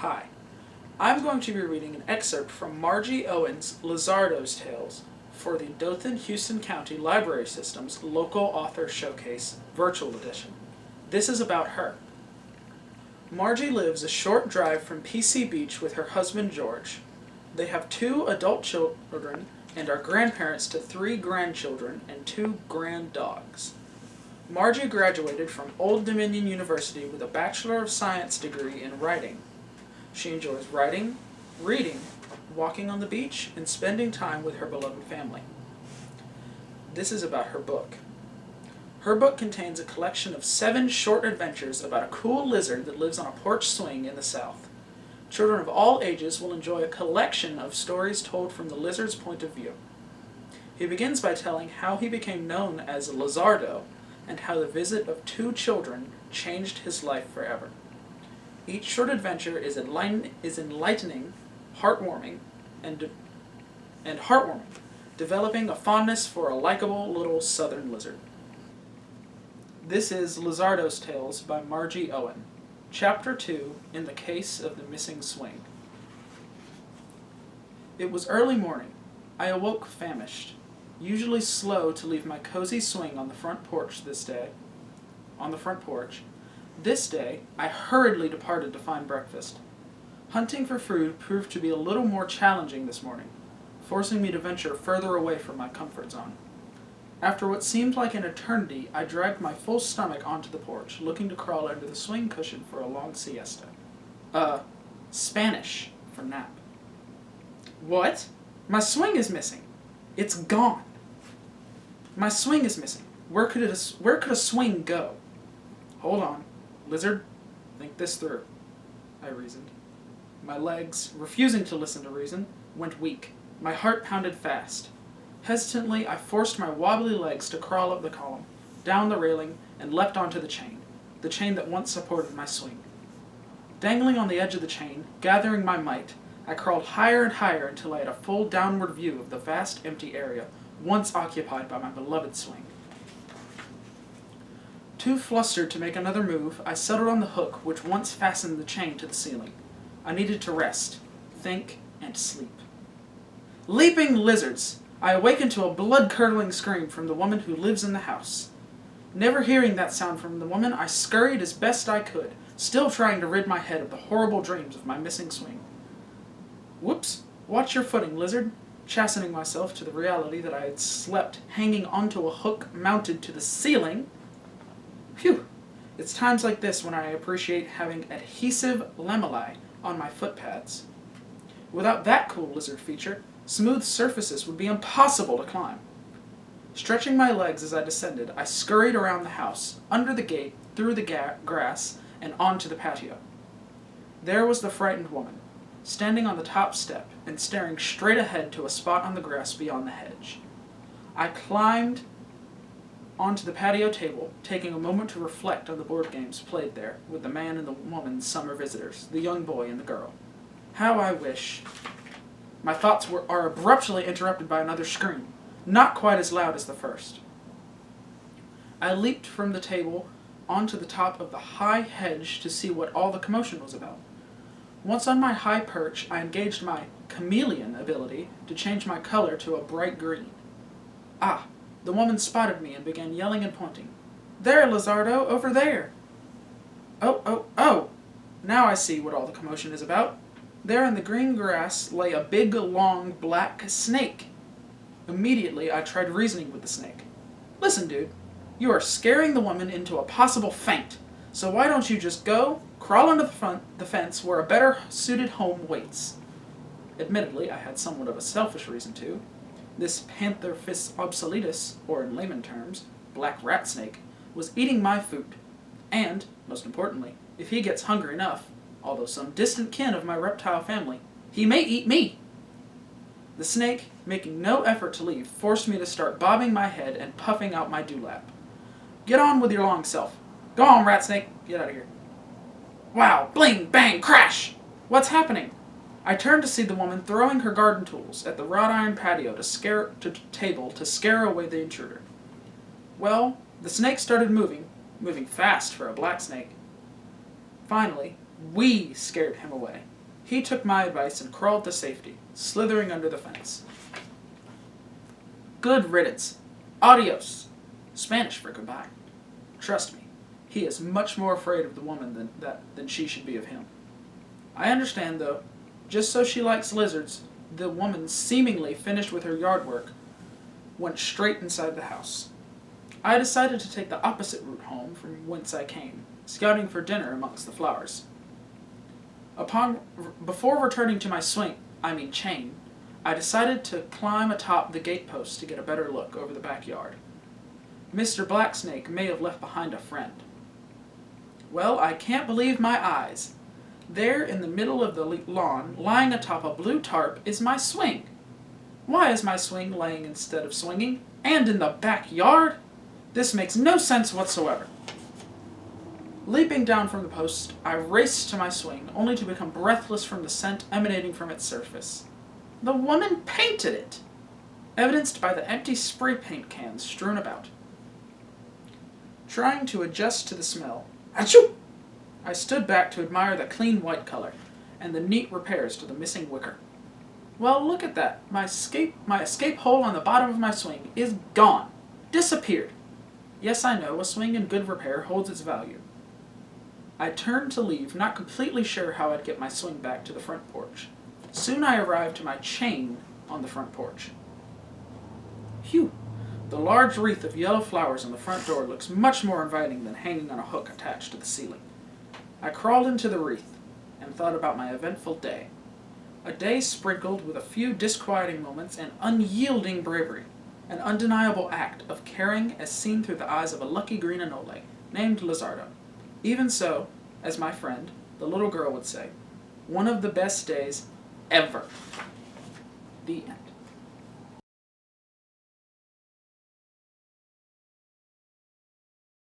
Hi, I'm going to be reading an excerpt from Margie Owen's Lizardo's Tales for the Dothan-Houston County Library System's Local Author Showcase Virtual Edition. This is about her. Margie lives a short drive from PC Beach with her husband George. They have 2 adult children and are grandparents to 3 grandchildren and 2 grand dogs. Margie graduated from Old Dominion University with a Bachelor of Science degree in writing. She enjoys writing, reading, walking on the beach, and spending time with her beloved family. This is about her book. Her book contains a collection of 7 short adventures about a cool lizard that lives on a porch swing in the South. Children of all ages will enjoy a collection of stories told from the lizard's point of view. He begins by telling how he became known as Lizardo and how the visit of 2 children changed his life forever. Each short adventure is enlightening, heartwarming, and heartwarming, developing a fondness for a likeable little southern lizard. This is Lizardo's Tales by Margie Owen, Chapter 2, In the Case of the Missing Swing. It was early morning. I awoke famished, usually slow to leave my cozy swing on the front porch. This day, I hurriedly departed to find breakfast. Hunting for food proved to be a little more challenging this morning, forcing me to venture further away from my comfort zone. After what seemed like an eternity, I dragged my full stomach onto the porch, looking to crawl under the swing cushion for a long siesta. Spanish for nap. What? My swing is missing. It's gone. My swing is missing. Where could a swing go? Hold on, lizard. Think this through, I reasoned. My legs, refusing to listen to reason, went weak. My heart pounded fast. Hesitantly, I forced my wobbly legs to crawl up the column, down the railing, and leapt onto the chain that once supported my swing. Dangling on the edge of the chain, gathering my might, I crawled higher and higher until I had a full downward view of the vast empty area once occupied by my beloved swing. Too flustered to make another move, I settled on the hook which once fastened the chain to the ceiling. I needed to rest, think, and sleep. Leaping lizards! I awakened to a blood-curdling scream from the woman who lives in the house. Never hearing that sound from the woman, I scurried as best I could, still trying to rid my head of the horrible dreams of my missing swing. Whoops! Watch your footing, lizard! Chastening myself to the reality that I had slept hanging onto a hook mounted to the ceiling. Phew! It's times like this when I appreciate having adhesive lamellae on my foot pads. Without that cool lizard feature, smooth surfaces would be impossible to climb. Stretching my legs as I descended, I scurried around the house, under the gate, through the grass, and onto the patio. There was the frightened woman, standing on the top step and staring straight ahead to a spot on the grass beyond the hedge. I climbed onto the patio table, taking a moment to reflect on the board games played there with the man and the woman's summer visitors, the young boy and the girl. How I wish... My thoughts are abruptly interrupted by another scream, not quite as loud as the first. I leaped from the table onto the top of the high hedge to see what all the commotion was about. Once on my high perch, I engaged my chameleon ability to change my color to a bright green. Ah, the woman spotted me and began yelling and pointing. There, Lizardo, over there! Oh! Now I see what all the commotion is about. There in the green grass lay a big, long, black snake. Immediately, I tried reasoning with the snake. Listen, dude, you are scaring the woman into a possible faint, so why don't you just go, crawl under the fence where a better-suited home waits? Admittedly, I had somewhat of a selfish reason to. This Pantherphis obsoletus, or in layman terms, black rat snake, was eating my food. And, most importantly, if he gets hungry enough, although some distant kin of my reptile family, he may eat me. The snake, making no effort to leave, forced me to start bobbing my head and puffing out my dewlap. Get on with your long self. Go on, rat snake. Get out of here. Wow, bling, bang, crash! What's happening? I turned to see the woman throwing her garden tools at the wrought iron patio table to scare away the intruder. Well, the snake started moving fast for a black snake. Finally, we scared him away, He took my advice and crawled to safety, slithering under the fence. Good riddance. Adios. Spanish for goodbye. Trust me, he is much more afraid of the woman than she should be of him. I understand, though. Just so she likes lizards, the woman, seemingly finished with her yard work, went straight inside the house. I decided to take the opposite route home from whence I came, scouting for dinner amongst the flowers. Before returning to my chain, I decided to climb atop the gatepost to get a better look over the backyard. Mr. Blacksnake may have left behind a friend. Well, I can't believe my eyes. There in the middle of the lawn, lying atop a blue tarp, is my swing. Why is my swing laying instead of swinging? And in the backyard? This makes no sense whatsoever. Leaping down from the post, I raced to my swing, only to become breathless from the scent emanating from its surface. The woman painted it, evidenced by the empty spray paint cans strewn about. Trying to adjust to the smell, achoo! I stood back to admire the clean white color and the neat repairs to the missing wicker. Well, look at that. My escape hole on the bottom of my swing is gone. Disappeared. Yes, I know, a swing in good repair holds its value. I turned to leave, not completely sure how I'd get my swing back to the front porch. Soon I arrived to my chain on the front porch. Phew! The large wreath of yellow flowers on the front door looks much more inviting than hanging on a hook attached to the ceiling. I crawled into the wreath and thought about my eventful day. A day sprinkled with a few disquieting moments and unyielding bravery. An undeniable act of caring as seen through the eyes of a lucky green anole named Lizardo. Even so, as my friend, the little girl would say, one of the best days ever. The end.